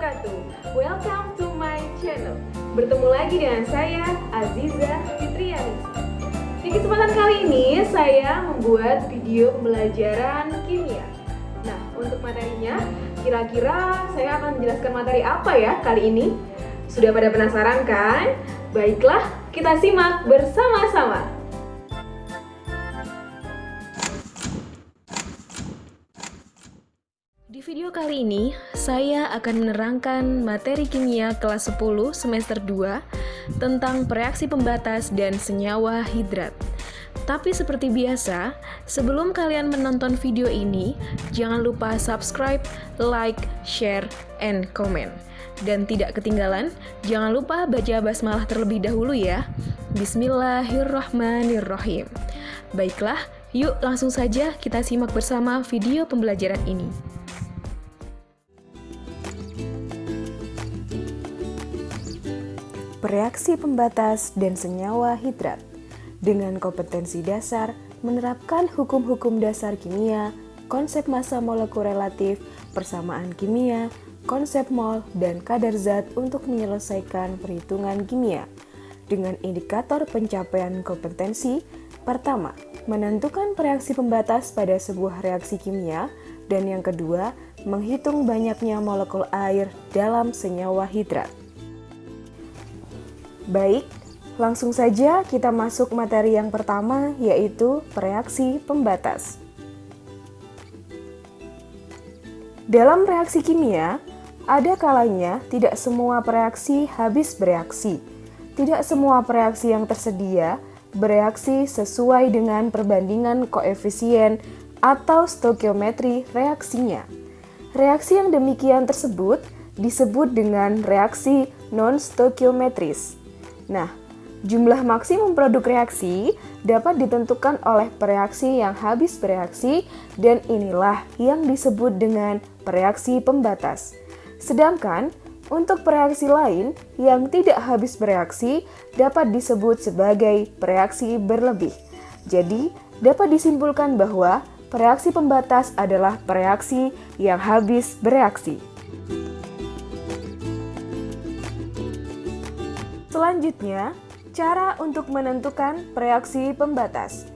wabarakatuh. Welcome to my channel. Bertemu lagi dengan saya, Aziza Fitriani. Di kesempatan kali ini, saya membuat video pembelajaran kimia. Nah, untuk materinya, kira-kira saya akan menjelaskan materi apa ya kali ini? Sudah pada penasaran kan? Baiklah, kita simak bersama-sama. Di video kali ini, saya akan menerangkan materi kimia kelas 10 semester 2 tentang reaksi pembatas dan senyawa hidrat. Tapi seperti biasa, sebelum kalian menonton video ini, jangan lupa subscribe, like, share, and comment. Dan tidak ketinggalan, jangan lupa baca basmalah terlebih dahulu ya. Bismillahirrahmanirrahim. Baiklah, yuk langsung saja kita simak bersama video pembelajaran ini. Reaksi pembatas dan senyawa hidrat dengan kompetensi dasar menerapkan hukum-hukum dasar kimia, konsep massa molekul relatif, persamaan kimia, konsep mol, dan kadar zat untuk menyelesaikan perhitungan kimia. Dengan indikator pencapaian kompetensi, pertama, menentukan reaksi pembatas pada sebuah reaksi kimia, dan yang kedua, menghitung banyaknya molekul air dalam senyawa hidrat. Baik, langsung saja kita masuk materi yang pertama, yaitu reaksi pembatas. Dalam reaksi kimia, ada kalanya tidak semua reaksi habis bereaksi. Tidak semua reaksi yang tersedia bereaksi sesuai dengan perbandingan koefisien atau stoikiometri reaksinya. Reaksi yang demikian tersebut disebut dengan reaksi non-stoikiometris. Nah, jumlah maksimum produk reaksi dapat ditentukan oleh reaksi yang habis bereaksi dan inilah yang disebut dengan reaksi pembatas. Sedangkan untuk reaksi lain yang tidak habis bereaksi dapat disebut sebagai reaksi berlebih. Jadi, dapat disimpulkan bahwa reaksi pembatas adalah reaksi yang habis bereaksi. Selanjutnya, cara untuk menentukan reaksi pembatas.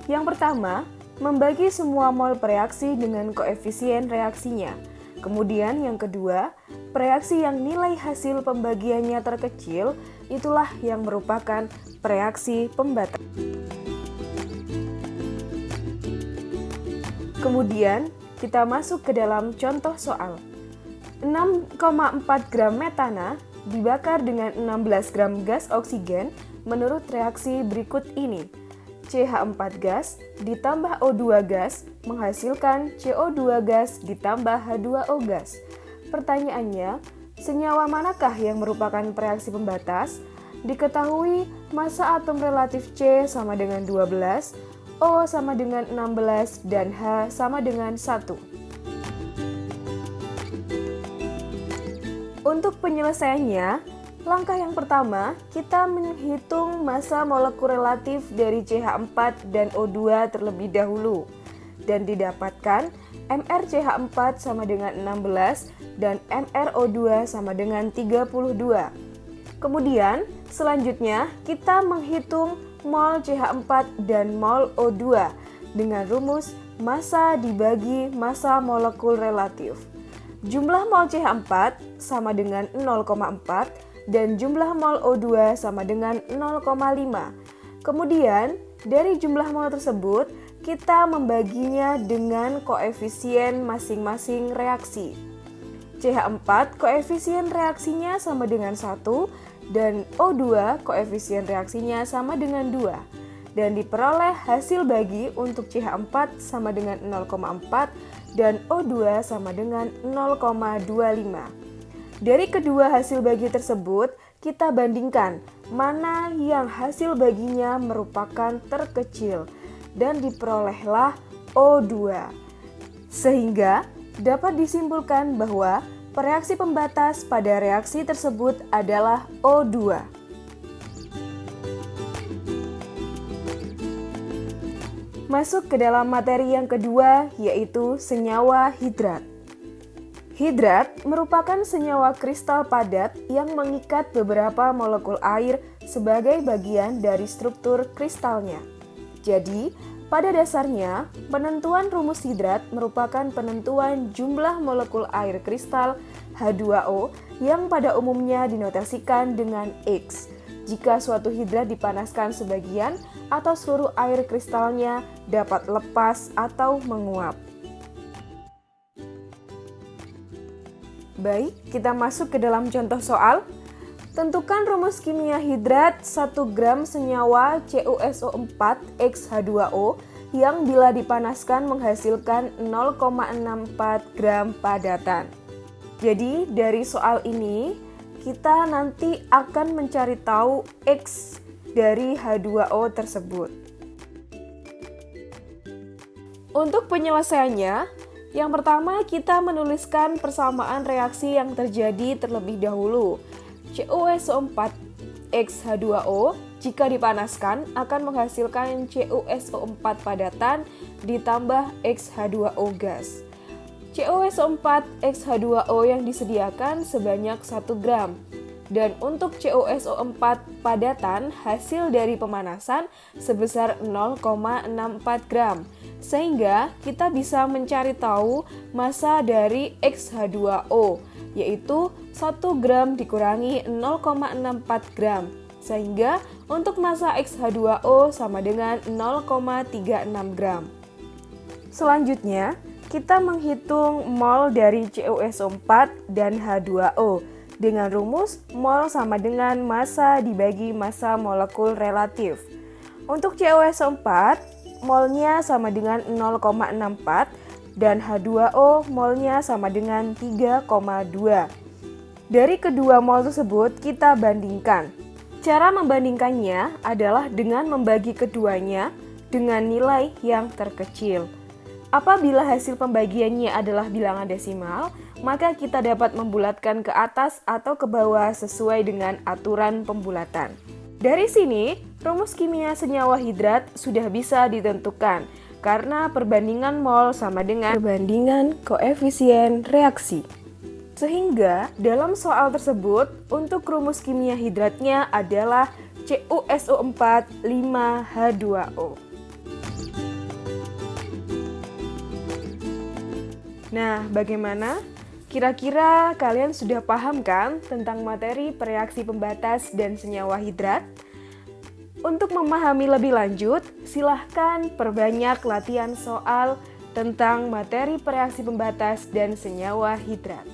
Yang pertama, membagi semua mol reaksi dengan koefisien reaksinya. Kemudian yang kedua, reaksi yang nilai hasil pembagiannya terkecil, itulah yang merupakan reaksi pembatas. Kemudian, kita masuk ke dalam contoh soal. 6,4 gram metana dibakar dengan 16 gram gas oksigen menurut reaksi berikut ini. CH4 gas ditambah O2 gas menghasilkan CO2 gas ditambah H2O gas. Pertanyaannya, senyawa manakah yang merupakan reaksi pembatas? Diketahui massa atom relatif C sama dengan 12, O sama dengan 16, dan H sama dengan 1. Untuk penyelesaiannya, langkah yang pertama, kita menghitung massa molekul relatif dari CH4 dan O2 terlebih dahulu. Dan didapatkan MrCH4 sama dengan 16 dan MrO2 sama dengan 32. Kemudian, selanjutnya kita menghitung mol CH4 dan mol O2 dengan rumus massa dibagi massa molekul relatif. Jumlah mol CH4 sama dengan 0,4 dan jumlah mol O2 sama dengan 0,5. Kemudian, dari jumlah mol tersebut, kita membaginya dengan koefisien masing-masing reaksi. CH4 koefisien reaksinya sama dengan 1 dan O2 koefisien reaksinya sama dengan 2. Dan diperoleh hasil bagi untuk CH4 sama dengan 0,4 dan O2 sama dengan 0,25. Dari kedua hasil bagi tersebut, kita bandingkan mana yang hasil baginya merupakan terkecil dan diperolehlah O2. Sehingga dapat disimpulkan bahwa reaksi pembatas pada reaksi tersebut adalah O2. Masuk ke dalam materi yang kedua, yaitu senyawa hidrat. Hidrat merupakan senyawa kristal padat yang mengikat beberapa molekul air sebagai bagian dari struktur kristalnya. Jadi, pada dasarnya, penentuan rumus hidrat merupakan penentuan jumlah molekul air kristal H2O yang pada umumnya dinotasikan dengan X. Jika suatu hidrat dipanaskan sebagian atau seluruh air kristalnya dapat lepas atau menguap. Baik, kita masuk ke dalam contoh soal. Tentukan rumus kimia hidrat 1 gram senyawa CuSO4 X H2O yang bila dipanaskan menghasilkan 0,64 gram padatan. Jadi, dari soal ini, kita nanti akan mencari tahu X dari H2O tersebut. Untuk penyelesaiannya, yang pertama kita menuliskan persamaan reaksi yang terjadi terlebih dahulu. CuSO4 X H2O jika dipanaskan akan menghasilkan CuSO4 padatan ditambah X H2O gas. CuSO4 X H2O yang disediakan sebanyak 1 gram. Dan untuk CuSO4 padatan hasil dari pemanasan sebesar 0,64 gram. Sehingga kita bisa mencari tahu massa dari X-H2O, yaitu 1 gram dikurangi 0,64 gram. Sehingga untuk massa X-H2O sama dengan 0,36 gram. Selanjutnya, kita menghitung mol dari CuSO4 dan H2O dengan rumus mol sama dengan massa dibagi massa molekul relatif. Untuk CuSO4, molnya sama dengan 0,64 dan H2O molnya sama dengan 3,2. Dari kedua mol tersebut kita bandingkan. Cara membandingkannya adalah dengan membagi keduanya dengan nilai yang terkecil. Apabila hasil pembagiannya adalah bilangan desimal, maka kita dapat membulatkan ke atas atau ke bawah sesuai dengan aturan pembulatan. Dari sini, rumus kimia senyawa hidrat sudah bisa ditentukan karena perbandingan mol sama dengan perbandingan koefisien reaksi. Sehingga dalam soal tersebut, untuk rumus kimia hidratnya adalah CuSO4 5H2O. Nah, bagaimana? Kira-kira kalian sudah paham kan tentang materi pereaksi pembatas dan senyawa hidrat? Untuk memahami lebih lanjut, silahkan perbanyak latihan soal tentang materi pereaksi pembatas dan senyawa hidrat.